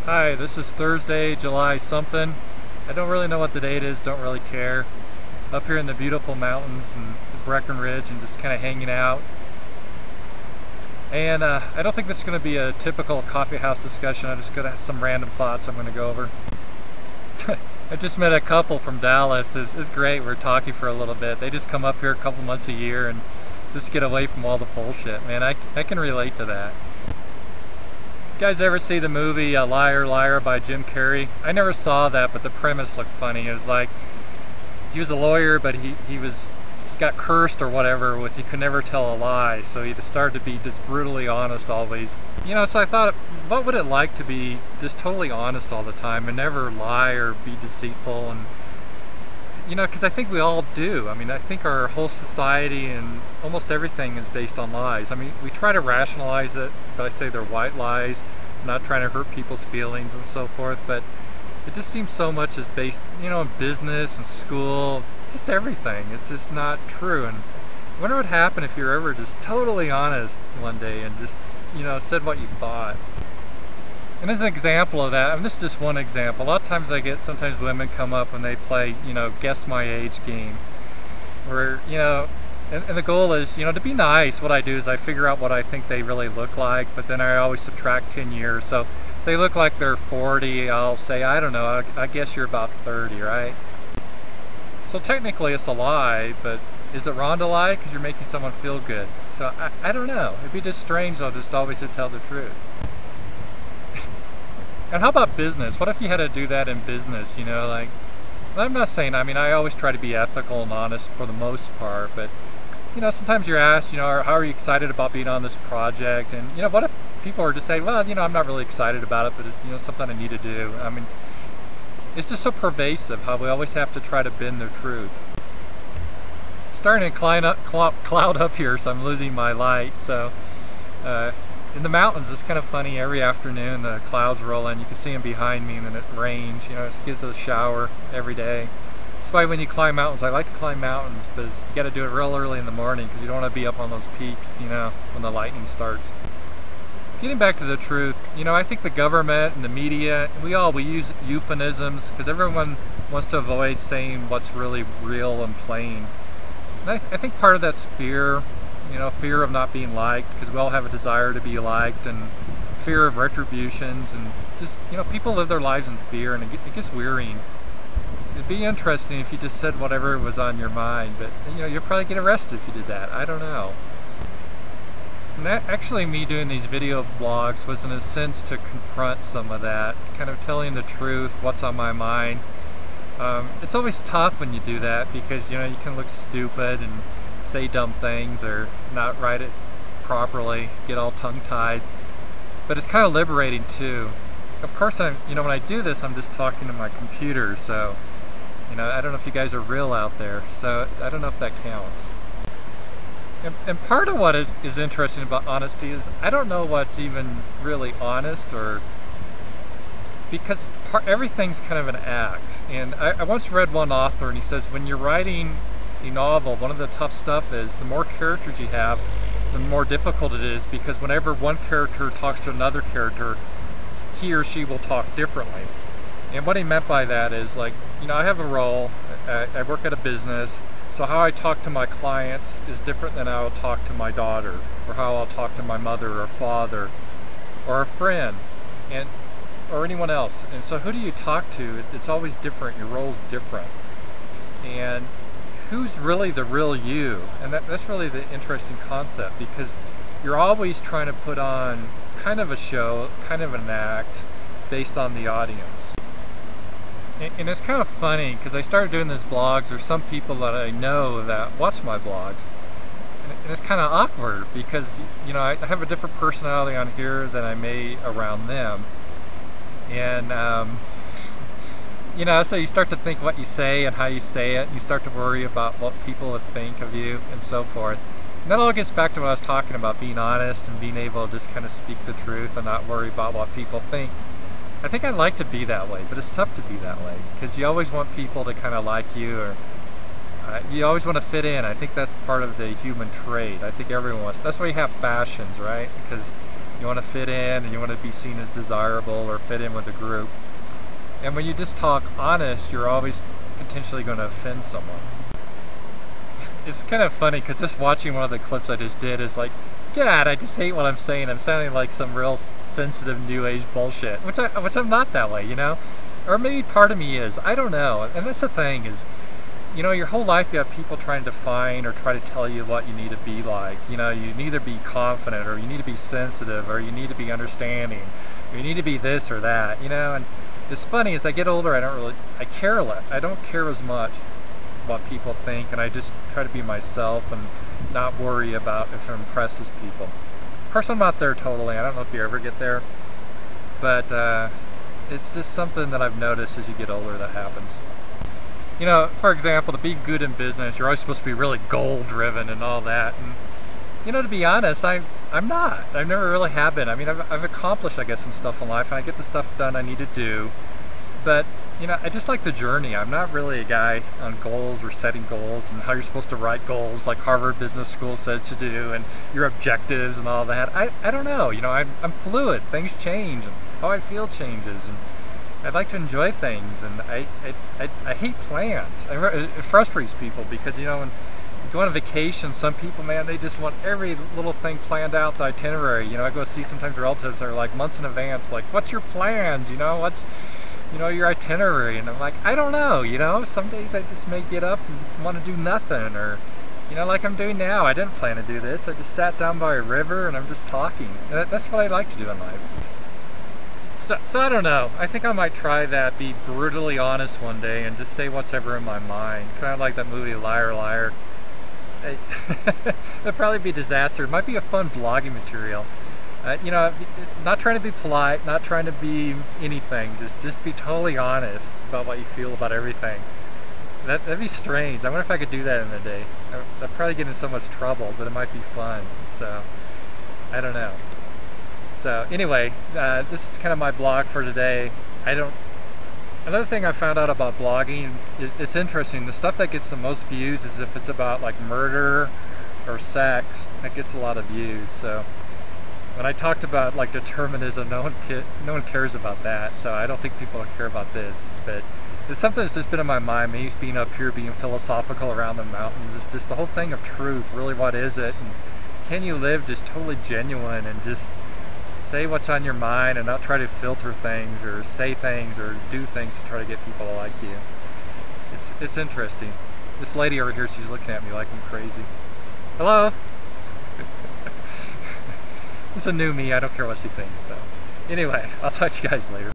Hi, this is Thursday, July something. I don't really know what the date is, don't really care. Up here in the beautiful mountains and Breckenridge and just kind of hanging out. And I don't think this is going to be a typical coffee house discussion. I'm just going to have some random thoughts I'm going to go over. I just met a couple from Dallas. It's great. We're talking for a little bit. They just come up here a couple months a year and just get away from all the bullshit. Man, I can relate to that. You guys ever see the movie Liar Liar by Jim Carrey? I never saw that, but the premise looked funny. It was like he was a lawyer, but he got cursed or whatever with he could never tell a lie, so he just started to be just brutally honest always. You know, so I thought, what would it like to be just totally honest all the time and never lie or be deceitful? And you know, because I think we all do. I mean, I think our whole society and almost everything is based on lies. I mean, we try to rationalize it by say they're white lies, not trying to hurt people's feelings and so forth, but it just seems so much is based, you know, in business and school, just everything. It's just not true. And I wonder what would happen if you're ever just totally honest one day and just, you know, said what you thought. And as an example of that, and this is just one example, a lot of times I get sometimes women come up and they play, you know, guess my age game, where, you know, and the goal is, you know, to be nice. What I do is I figure out what I think they really look like, but then I always subtract 10 years. So if they look like they're 40, I'll say, I don't know, I guess you're about 30, right? So technically it's a lie, but is it wrong to lie because you're making someone feel good? So I don't know. It'd be just strange though, just always to tell the truth. And how about business? What if you had to do that in business, you know, like, I'm not saying, I mean, I always try to be ethical and honest for the most part, but, you know, sometimes you're asked, you know, how are you excited about being on this project? And, you know, what if people are just saying, well, you know, I'm not really excited about it, but it's, you know, something I need to do. I mean, it's just so pervasive how we always have to try to bend the truth. Starting to cloud up here, so I'm losing my light, so, in the mountains, it's kind of funny. Every afternoon the clouds roll in. You can see them behind me, and then it rains. You know, it gives us a shower every day. That's why when you climb mountains, I like to climb mountains, because you got to do it real early in the morning, because you don't want to be up on those peaks, you know, when the lightning starts. Getting back to the truth, you know, I think the government and the media, we use euphemisms, because everyone wants to avoid saying what's really real and plain. And I think part of that's fear. You know, fear of not being liked, because we all have a desire to be liked, and fear of retributions, and just, you know, people live their lives in fear, and it gets wearying. It'd be interesting if you just said whatever was on your mind, but, you know, you'll probably get arrested if you did that. I don't know. And actually, me doing these video blogs was in a sense to confront some of that, kind of telling the truth, what's on my mind. It's always tough when you do that, because, you know, you can look stupid and say dumb things or not write it properly, get all tongue-tied, but it's kind of liberating too. Of course, you know, when I do this, I'm just talking to my computer, so, you know, I don't know if you guys are real out there, so I don't know if that counts. And part of what is interesting about honesty is I don't know what's even really honest, or because everything's kind of an act. And I once read one author, and he says when you're writing a novel, one of the tough stuff is the more characters you have, the more difficult it is, because whenever one character talks to another character, he or she will talk differently. And what he meant by that is, like, you know, I have a role, I work at a business, so how I talk to my clients is different than how I'll talk to my daughter, or how I'll talk to my mother or father, or a friend, and or anyone else. And so who do you talk to? It's always different, your role's different. And who's really the real you? And that's really the interesting concept, because you're always trying to put on kind of a show, kind of an act, based on the audience. And it's kind of funny, because I started doing these blogs, there's some people that I know that watch my blogs, and it's kind of awkward, because, you know, I have a different personality on here than I may around them. And you know, so you start to think what you say and how you say it, and you start to worry about what people would think of you and so forth. And that all gets back to what I was talking about, being honest and being able to just kind of speak the truth and not worry about what people think. I think I'd like to be that way, but it's tough to be that way, because you always want people to kind of like you, or you always want to fit in. I think that's part of the human trait. I think everyone wants. That's why you have fashions, right? Because You want to fit in, and you want to be seen as desirable or fit in with the group. And when you just talk honest, you're always potentially going to offend someone. It's kind of funny because just watching one of the clips I just did is like, God, I just hate what I'm saying. I'm sounding like some real sensitive new age bullshit, which I'm not that way, you know? Or maybe part of me is. I don't know. And that's the thing is, you know, your whole life you have people trying to define or try to tell you what you need to be like. You know, you need to be confident, or you need to be sensitive, or you need to be understanding, or you need to be this or that, you know? And it's funny, as I get older, I care less. I don't care as much what people think, and I just try to be myself and not worry about if it impresses people. Of course, I'm not there totally. I don't know if you ever get there, but it's just something that I've noticed as you get older that happens. You know, for example, to be good in business, you're always supposed to be really goal-driven and all that. And you know, to be honest, I'm not. I've never really have been. I mean, I've accomplished, I guess, some stuff in life, and I get the stuff done I need to do. But you know, I just like the journey. I'm not really a guy on goals or setting goals and how you're supposed to write goals like Harvard Business School says to do, and your objectives and all that. I don't know. You know, I'm fluid. Things change, and how I feel changes, and I'd like to enjoy things, and I hate plans. It frustrates people because, you know, when you go on a vacation, some people, man, they just want every little thing planned out, the itinerary. You know, I go see sometimes relatives that are like months in advance, like, what's your plans? You know, what's, you know, your itinerary? And I'm like, I don't know, you know, some days I just may get up and want to do nothing, or, you know, like I'm doing now. I didn't plan to do this. I just sat down by a river and I'm just talking. And that's what I like to do in life. So I don't know. I think I might try that, be brutally honest one day and just say what's ever in my mind. Kind of like that movie Liar Liar. It'd probably be a disaster. It might be a fun blogging material. You know, not trying to be polite, not trying to be anything. Just be totally honest about what you feel about everything. That'd be strange. I wonder if I could do that in a day. I'd probably get in so much trouble, but it might be fun. So I don't know. So anyway, this is kind of my blog for today. Another thing I found out about blogging, it's interesting. The stuff that gets the most views is if it's about like murder or sex. That gets a lot of views. So when I talked about like determinism, no one cares about that. So I don't think people care about this. But it's something that's just been in my mind. Me being up here, being philosophical around the mountains. It's just the whole thing of truth. Really, what is it? And can you live just totally genuine and just say what's on your mind and not try to filter things or say things or do things to try to get people to like you? It's interesting. This lady over here, she's looking at me like I'm crazy. Hello? It's a new me. I don't care what she thinks. So anyway, I'll talk to you guys later.